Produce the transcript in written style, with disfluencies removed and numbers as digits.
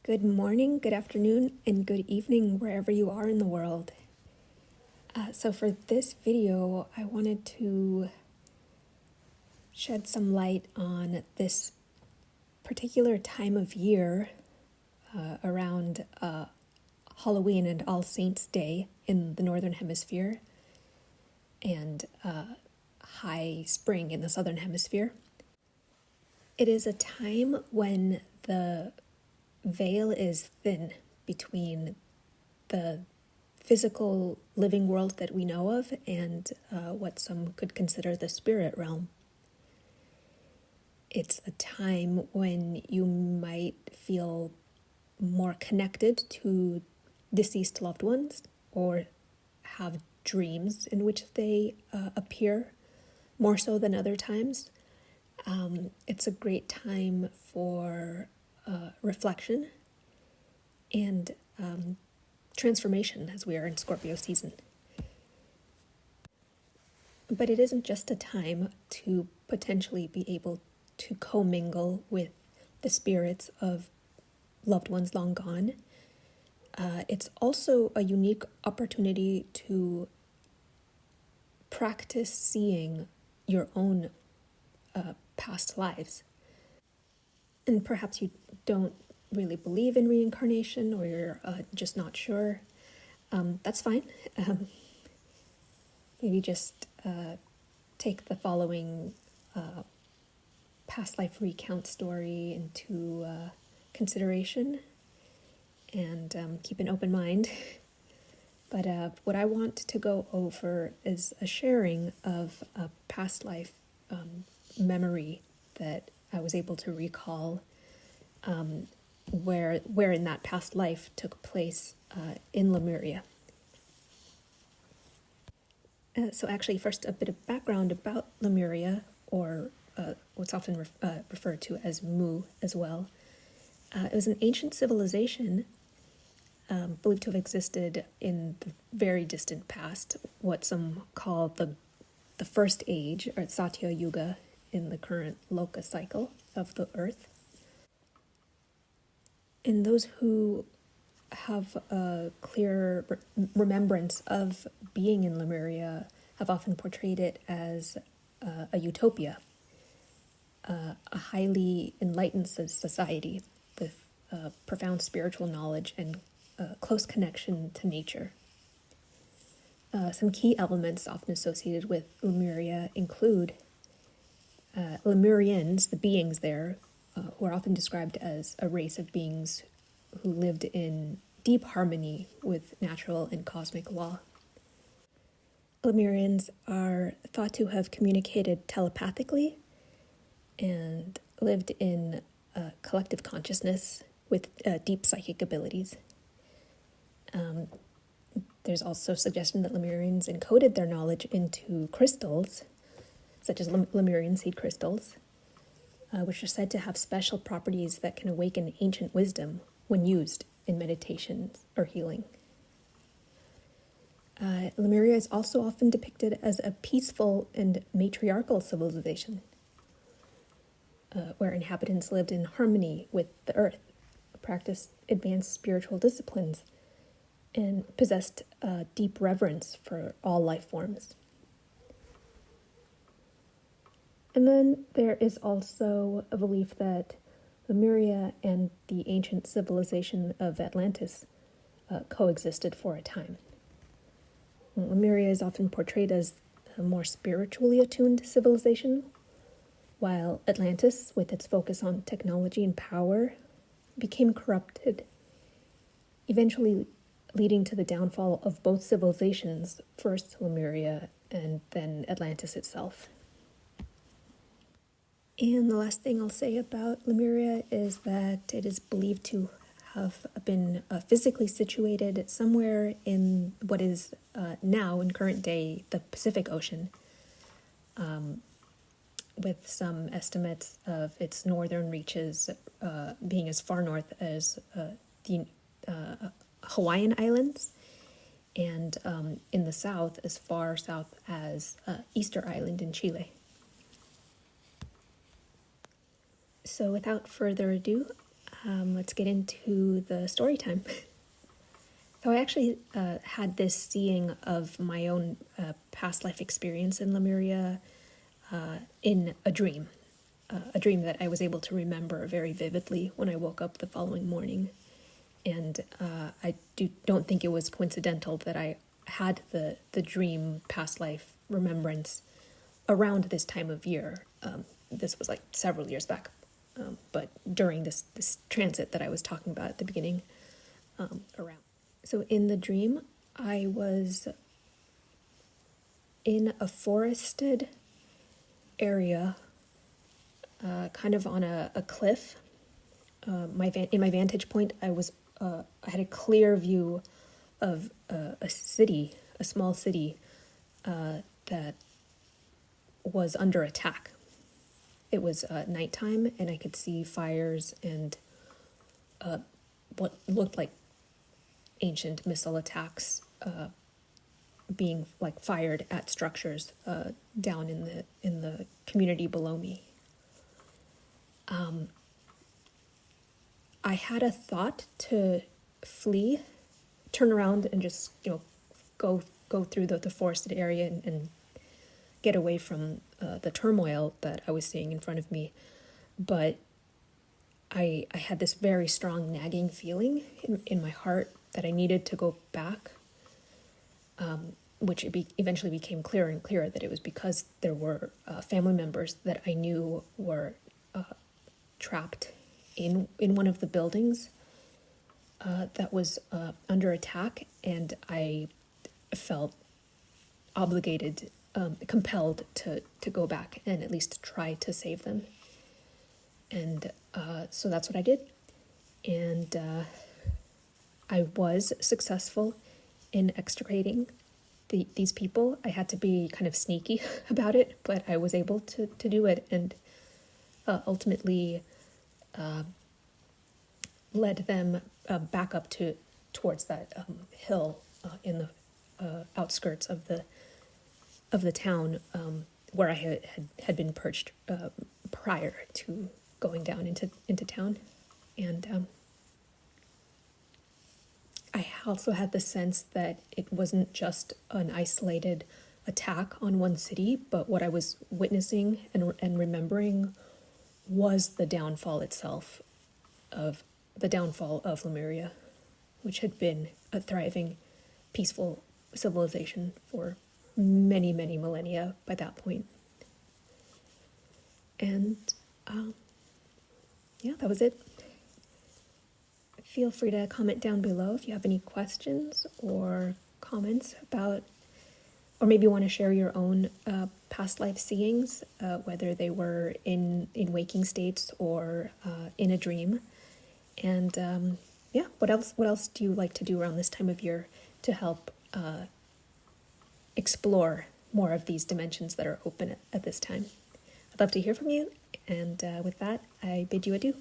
Good morning, good afternoon, and good evening wherever you are in the world. So for this video, I wanted to shed some light on this particular time of year around Halloween and All Saints' Day in the Northern Hemisphere and high spring in the Southern Hemisphere. It is a time when the veil is thin between the physical living world that we know of and what some could consider the spirit realm. It's a time when you might feel more connected to deceased loved ones or have dreams in which they appear more so than other times. It's a great time for reflection and transformation as we are in Scorpio season. But it isn't just a time to potentially be able to commingle with the spirits of loved ones long gone. It's also a unique opportunity to practice seeing your own past lives. And perhaps you don't really believe in reincarnation or you're just not sure. That's fine. Maybe just take the following past life recount story into consideration and keep an open mind. But what I want to go over is a sharing of a past life memory that I was able to recall where in that past life took place in Lemuria. So actually, first a bit of background about Lemuria, or what's often referred to as Mu as well. It was an ancient civilization believed to have existed in the very distant past, what some call the first age, or Satya Yuga, in the current Loka cycle of the Earth. And those who have a clear remembrance of being in Lemuria have often portrayed it as a utopia, a highly enlightened society with profound spiritual knowledge and close connection to nature. Some key elements often associated with Lemuria include Lemurians, the beings there, who are often described as a race of beings who lived in deep harmony with natural and cosmic law. Lemurians are thought to have communicated telepathically and lived in collective consciousness with deep psychic abilities. There's also suggestion that Lemurians encoded their knowledge into crystals, such as Lemurian seed crystals, which are said to have special properties that can awaken ancient wisdom when used in meditations or healing. Lemuria is also often depicted as a peaceful and matriarchal civilization, where inhabitants lived in harmony with the earth, practiced advanced spiritual disciplines, and possessed a deep reverence for all life forms. And then there is also a belief that Lemuria and the ancient civilization of Atlantis coexisted for a time. Lemuria is often portrayed as a more spiritually attuned civilization, while Atlantis, with its focus on technology and power, became corrupted, eventually leading to the downfall of both civilizations, first Lemuria and then Atlantis itself. And the last thing I'll say about Lemuria is that it is believed to have been physically situated somewhere in what is now, in current day, the Pacific Ocean, with some estimates of its northern reaches being as far north as the Hawaiian Islands, and in the south as far south as Easter Island in Chile. So without further ado, let's get into the story time. So I actually had this seeing of my own past life experience in Lemuria in a dream that I was able to remember very vividly when I woke up the following morning. And I don't think it was coincidental that I had the dream past life remembrance around this time of year. This was like several years back, but during this transit that I was talking about at the beginning, around. So in the dream, I was in a forested area, kind of on a cliff. In my vantage point, I had a clear view of a city, a small city, that was under attack. It was nighttime, and I could see fires and what looked like ancient missile attacks being like fired at structures down in the community below me. I had a thought to flee, turn around, and just go through the forested area and get away from the turmoil that I was seeing in front of me, but I had this very strong nagging feeling in my heart that I needed to go back, which eventually became clearer and clearer that it was because there were family members that I knew were trapped in one of the buildings that was under attack, and I felt obligated, compelled to go back and at least try to save them. And so that's what I did. And I was successful in extricating these people. I had to be kind of sneaky about it, but I was able to do it, and ultimately led them back up towards that hill in the outskirts of the town, where I had been perched prior to going down into town. And I also had the sense that it wasn't just an isolated attack on one city, but what I was witnessing and remembering was the downfall itself, of Lemuria, which had been a thriving, peaceful civilization for many, many millennia by that point. And yeah, that was it. Feel free to comment down below if you have any questions or comments about, or maybe want to share your own past life seeings, whether they were in waking states or in a dream. And yeah, what else do you like to do around this time of year to help explore more of these dimensions that are open at this time? I'd love to hear from you, and with that, I bid you adieu.